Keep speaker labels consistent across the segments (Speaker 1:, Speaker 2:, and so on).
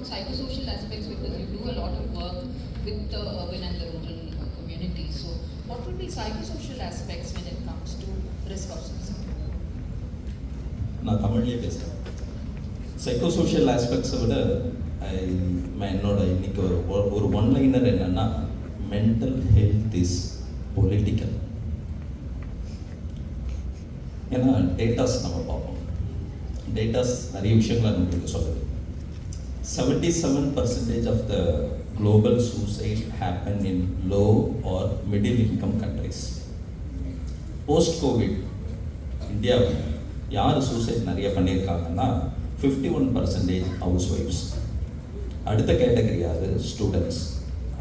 Speaker 1: Psychosocial aspects, because you do a lot of work with the urban and the rural communities. So, what would be psychosocial aspects when it comes to risk of suicide?
Speaker 2: நான் தமிழ்லேயே பேசுகிறேன். Psychosocial ஆஸ்பெக்ட்ஸை விட என்னோட இன்னைக்கு ஒரு one-liner என்னன்னா, mental health is political. ஏன்னா datas நம்ம பார்ப்போம். டேட்டாஸ் நிறைய விஷயங்களை நம்மளுக்கு சொல்லுது. 77% of the global suicide happen in low or middle income countries. Post COVID, இந்தியாவில் யார் சூசைட் நிறைய பண்ணியிருக்காங்கன்னா 51% ஹவுஸ் ஒய்ஃப்ஸ். அடுத்த கேட்டகரி யார்? ஸ்டூடெண்ட்ஸ்.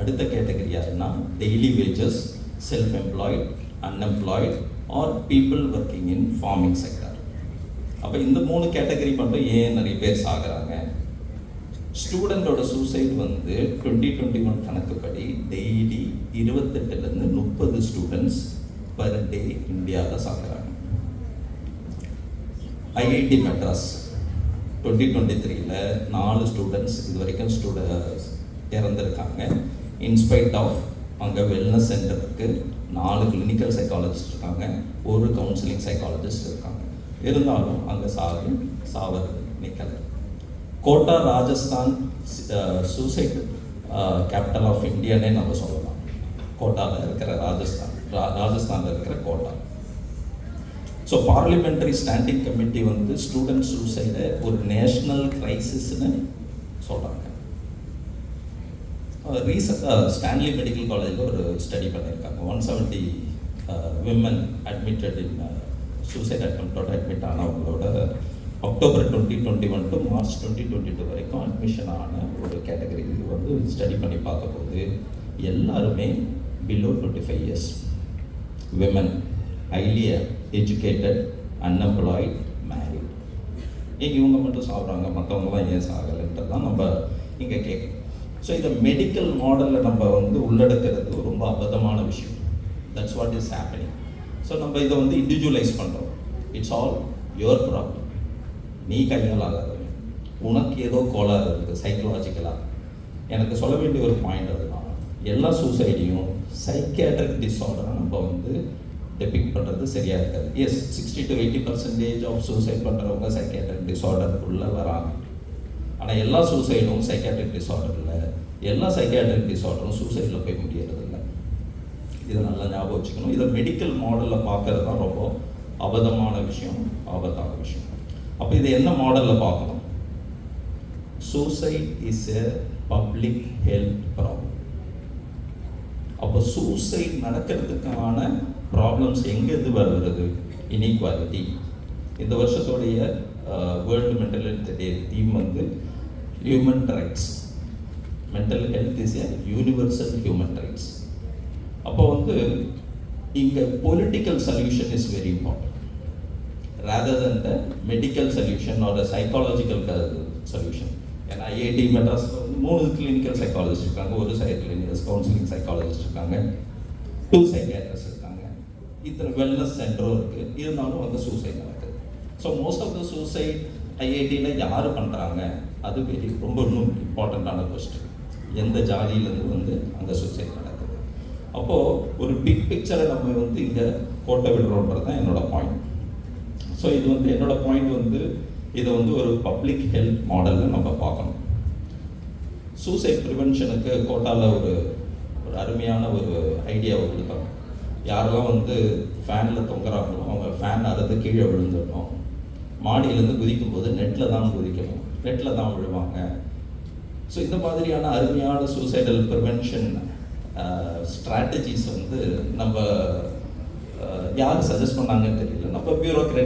Speaker 2: அடுத்த கேட்டகரி யாருன்னா daily wages, self employed, unemployed or people working in farming sector. அப்போ இந்த 3 கேட்டகரி மட்டும் ஏன் நிறைய பேர் சாகுறாங்க? ஸ்டூடெண்டோட சூசைட் 2021 கணக்குப்படி டெய்லி 28லேருந்து 30 ஸ்டூடெண்ட்ஸ் பர் டே இந்தியாவில் சாகுறாங்க. ஐஐடி மெட்ராஸ் 2023ல் 4 ஸ்டூடெண்ட்ஸ் இது வரைக்கும் இறந்துருக்காங்க. இன்ஸ்பைட் ஆஃப் அங்கே வெல்னஸ் சென்டருக்கு 4 கிளினிக்கல் சைக்காலஜிஸ்ட் இருக்காங்க, 1 கவுன்சிலிங் சைக்காலஜிஸ்ட் இருக்காங்க. இருந்தாலும் அங்கே சாவது நிற்கலை. Kota Rajasthan suicide capital of இந்தியானே நம்ம சொல்லலாம். கோட்டாவில் இருக்கிற ராஜஸ்தானில் இருக்கிற Kota. So parliamentary standing committee student சூசைடை ஒரு நேஷ்னல் கிரைசிஸ்ன்னு சொல்கிறாங்க. ரீசெண்டாக ஸ்டான்லி மெடிக்கல் காலேஜில் ஒரு ஸ்டடி பண்ணியிருக்காங்க. 170 விமன் அட்மிட்டட் இன் சூசைட் அட்டெம்ப்டோட அட்மிட் ஆனவங்களோட அக்டோபர் 2021 டு மார்ச் 2022 வரைக்கும் அட்மிஷன் ஆன ஒரு கேட்டகரி ஸ்டடி பண்ணி பார்க்கும்போது எல்லாருமே below 25 years, women, highly educated, unemployed, married. ஏன் இவங்க மட்டும் சாப்பிட்றாங்க, மற்றவங்களாம் ஏன் சாகலைன்றதான் நம்ம இங்கே கேட்கணும். ஸோ இதை மெடிக்கல் மாடலில் நம்ம உள்ளடக்கிறது ரொம்ப அபத்தமான விஷயம். That's what is happening. So நம்ம இதை இண்டிவிஜுவலைஸ் பண்ணுறோம். It's all your problem. நீ கையாளாகாத, உனக்கு ஏதோ கோளாறு இருக்குது சைக்கலாஜிக்கலாக. எனக்கு சொல்ல வேண்டிய ஒரு பாயிண்ட் அதுதான், எல்லா சூசைடையும் சைக்கியாட்ரிக் டிஸார்டராக நம்ம டெபிக்ட் பண்ணுறது சரியாக இருக்காது. எஸ், 60 to 80% ஆஃப் சூசைட் பண்ணுறவங்க சைக்கியாட்ரிக் டிஸார்டருக்குள்ளே வராங்க. ஆனால் எல்லா சூசைடும் சைக்கியாட்ரிக் டிஸார்டர் இல்லை, எல்லா சைக்கியாட்ரிக் டிஸார்டரும் சூசைடில் போய் முடியறதில்லை. இதை நல்லா ஞாபகம் வச்சுக்கணும். இதை மெடிக்கல் மாடலில் பார்க்கறது தான் ரொம்ப அபத்தமான விஷயம், ஆபத்தான விஷயம். அப்போ இதை என்ன மாடலில் பார்க்கணும்? Suicide is a public health problem. அப்போ சூசைட் நடக்கிறதுக்கான ப்ராப்ளம்ஸ் எங்கேருந்து வருகிறது? இன்இக்வாலிட்டி. இந்த வருஷத்துடைய world mental health day theme human rights. Mental health is a universal human rights. அப்போ இங்கே political solution is very important rather than the medical solution or the psychological solution. ஏன்னா IIT Madras 3 clinical psychologist இருக்காங்க, 1 counselling psychologist இருக்காங்க, 2 psychiatrist இருக்காங்க, இத்தனை wellness சென்டரும் இருக்குது. இருந்தாலும் suicide நடக்குது. So most of the suicide ஐஐடியில் யார் பண்ணுறாங்க? அது ரொம்ப இன்னும் இம்பார்ட்டண்ட்டான கொஸ்டின். எந்த ஜாதியிலேருந்து அங்கே சூசைட் நடக்குது? அப்போது ஒரு பிக் பிக்சரை நம்ம இங்கே கோட்டை விடுறோன்றது தான் என்னோட பாயிண்ட். ஸோ இது என்னோட பாயிண்ட் இதை ஒரு பப்ளிக் ஹெல்த் மாடலில் நம்ம பார்க்கணும். சூசைட் ப்ரிவென்ஷனுக்கு கோட்டாவில் ஒரு அருமையான ஒரு ஐடியாவை கொடுத்தாங்க. யாரெல்லாம் ஃபேனில் தொங்குறாங்களோ அவங்க ஃபேன் அறுத்து கீழே விழுந்துடணும், மாடியிலேருந்து குதிக்கும்போது நெட்டில் தான் குதிக்கணும், நெட்டில் தான் விழுவாங்க. ஸோ இந்த மாதிரியான அருமையான சூசைடல் ப்ரிவென்ஷன் ஸ்ட்ராட்டஜிஸ் நம்ம யார் சஜஸ்ட் பண்ணாங்கன்னு தெரியல. நம்ம பியூரோக்ராட்